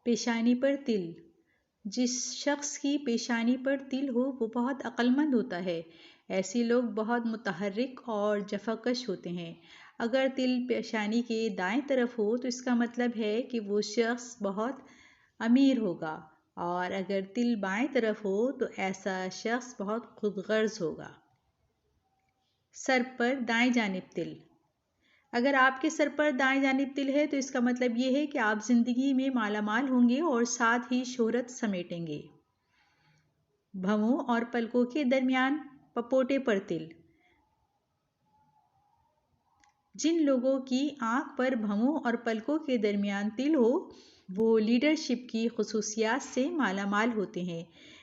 پیشانی پر تل۔ جس شخص کی پیشانی پر تل ہو وہ بہت عقل مند ہوتا ہے۔ ایسے لوگ بہت متحرک اور جفاکش ہوتے ہیں۔ اگر تل پیشانی کے دائیں طرف ہو تو اس کا مطلب ہے کہ وہ شخص بہت امیر ہوگا، اور اگر تل بائیں طرف ہو تو ایسا شخص بہت خود غرض ہوگا۔ سر پر دائیں جانب تل۔ اگر آپ کے سر پر دائیں جانب تل ہے تو اس کا مطلب یہ ہے کہ آپ زندگی میں مالا مال ہوں گے اور ساتھ ہی شہرت سمیٹیں گے۔ بھووں اور پلکوں کے درمیان پپوٹے پر تل۔ جن لوگوں کی آنکھ پر بھووں اور پلکوں کے درمیان تل ہو وہ لیڈرشپ کی خصوصیات سے مالا مال ہوتے ہیں۔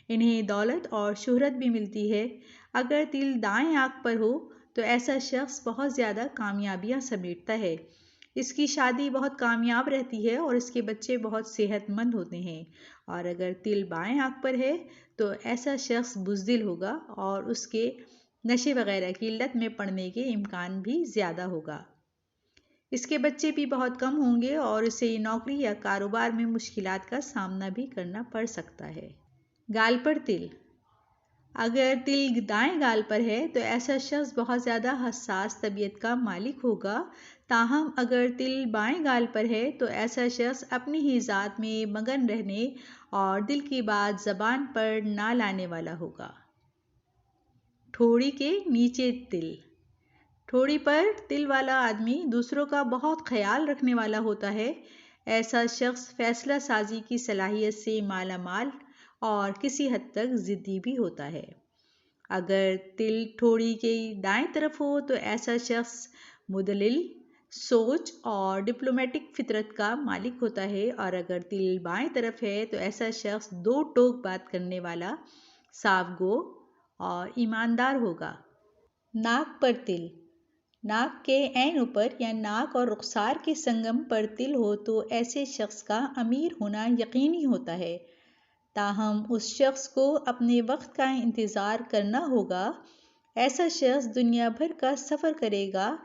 انہیں دولت اور شہرت بھی ملتی ہے۔ اگر تل دائیں آنکھ پر ہو تو ایسا شخص بہت زیادہ کامیابیاں سمیٹتا ہے۔ اس کی شادی بہت کامیاب رہتی ہے اور اس کے بچے بہت صحت مند ہوتے ہیں۔ اور اگر تل بائیں آنکھ پر ہے تو ایسا شخص بزدل ہوگا اور اس کے نشے وغیرہ کی لت میں پڑنے کے امکان بھی زیادہ ہوگا۔ اس کے بچے بھی بہت کم ہوں گے اور اسے نوکری یا کاروبار میں مشکلات کا سامنا بھی کرنا پڑ سکتا ہے۔ گال پر تل۔ اگر تل دائیں گال پر ہے تو ایسا شخص بہت زیادہ حساس طبیعت کا مالک ہوگا، تاہم اگر تل بائیں گال پر ہے تو ایسا شخص اپنی ہی ذات میں مگن رہنے اور دل کی بات زبان پر نہ لانے والا ہوگا۔ ٹھوڑی کے نیچے تل۔ ٹھوڑی پر تل والا آدمی دوسروں کا بہت خیال رکھنے والا ہوتا ہے۔ ایسا شخص فیصلہ سازی کی صلاحیت سے مالا مال اور کسی حد تک ضدی بھی ہوتا ہے۔ اگر تل ٹھوڑی کے دائیں طرف ہو تو ایسا شخص مدلل سوچ اور ڈپلومیٹک فطرت کا مالک ہوتا ہے، اور اگر تل بائیں طرف ہے تو ایسا شخص دو ٹوک بات کرنے والا، صاف گو اور ایماندار ہوگا۔ ناک پر تل۔ ناک کے عین اوپر یا ناک اور رخسار کے سنگم پر تل ہو تو ایسے شخص کا امیر ہونا یقینی ہوتا ہے، تاہم اس شخص کو اپنے وقت کا انتظار کرنا ہوگا۔ ایسا شخص دنیا بھر کا سفر کرے گا،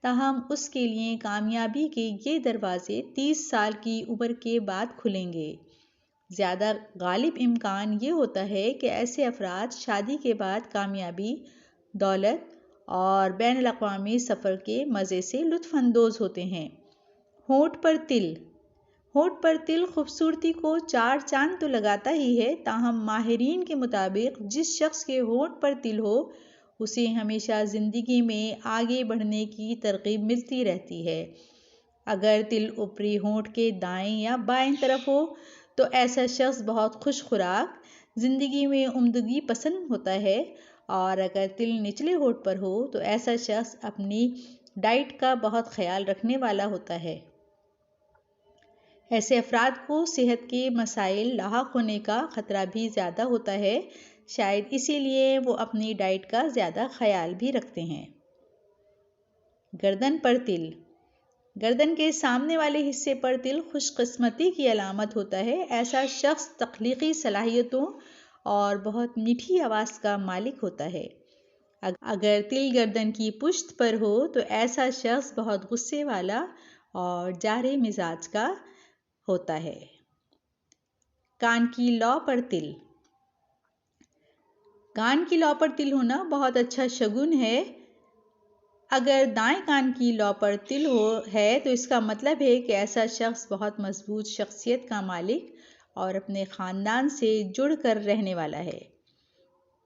تاہم اس کے لیے کامیابی کے یہ دروازے 30 سال کی عمر کے بعد کھلیں گے۔ زیادہ غالب امکان یہ ہوتا ہے کہ ایسے افراد شادی کے بعد کامیابی، دولت اور بین الاقوامی سفر کے مزے سے لطف اندوز ہوتے ہیں۔ ہونٹ پر تل۔ ہونٹ پر تل خوبصورتی کو 4 چاند تو لگاتا ہی ہے، تاہم ماہرین کے مطابق جس شخص کے ہونٹ پر تل ہو اسے ہمیشہ زندگی میں آگے بڑھنے کی ترغیب ملتی رہتی ہے۔ اگر تل اوپری ہونٹ کے دائیں یا بائیں طرف ہو تو ایسا شخص بہت خوش خوراک، زندگی میں عمدگی پسند ہوتا ہے، اور اگر تل نچلے ہونٹ پر ہو تو ایسا شخص اپنی ڈائٹ کا بہت خیال رکھنے والا ہوتا ہے۔ ایسے افراد کو صحت کے مسائل لاحق ہونے کا خطرہ بھی زیادہ ہوتا ہے، شاید اسی لیے وہ اپنی ڈائٹ کا زیادہ خیال بھی رکھتے ہیں۔ گردن پر تل۔ گردن کے سامنے والے حصے پر تل خوش قسمتی کی علامت ہوتا ہے۔ ایسا شخص تخلیقی صلاحیتوں اور بہت میٹھی آواز کا مالک ہوتا ہے۔ اگر تل گردن کی پشت پر ہو تو ایسا شخص بہت غصے والا اور جارح مزاج کا ہوتا ہے۔ کان کی لو پر تل۔ کان کی لو پر تل ہونا بہت اچھا شگون ہے۔ اگر دائیں کان کی لو پر تل ہے تو اس کا مطلب ہے کہ ایسا شخص بہت مضبوط شخصیت کا مالک اور اپنے خاندان سے جڑ کر رہنے والا ہے۔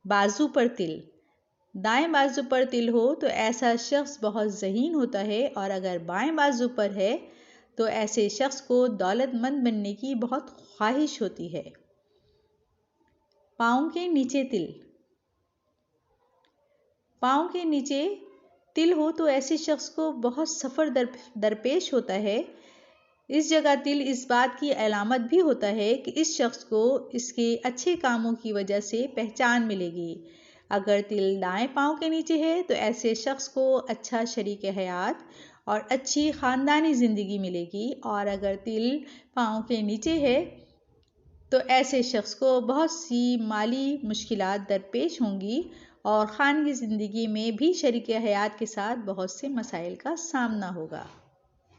بازو پر تل۔ دائیں بازو پر تل ہو تو ایسا شخص بہت ذہین ہوتا ہے، اور اگر بائیں بازو پر ہے تو ایسے شخص کو دولت مند بننے کی بہت خواہش ہوتی ہے۔ پاؤں کے نیچے تل۔ پاؤں کے نیچے تل ہو تو ایسے شخص کو بہت سفر درپیش ہوتا ہے۔ اس جگہ تل اس بات کی علامت بھی ہوتا ہے کہ اس شخص کو اس کے اچھے کاموں کی وجہ سے پہچان ملے گی۔ اگر تل دائیں پاؤں کے نیچے ہے تو ایسے شخص کو اچھا شریک حیات اور اچھی خاندانی زندگی ملے گی، اور اگر تل پاؤں کے نیچے ہے تو ایسے شخص کو بہت سی مالی مشکلات درپیش ہوں گی اور خانگی زندگی میں بھی شریک حیات کے ساتھ بہت سے مسائل کا سامنا ہوگا۔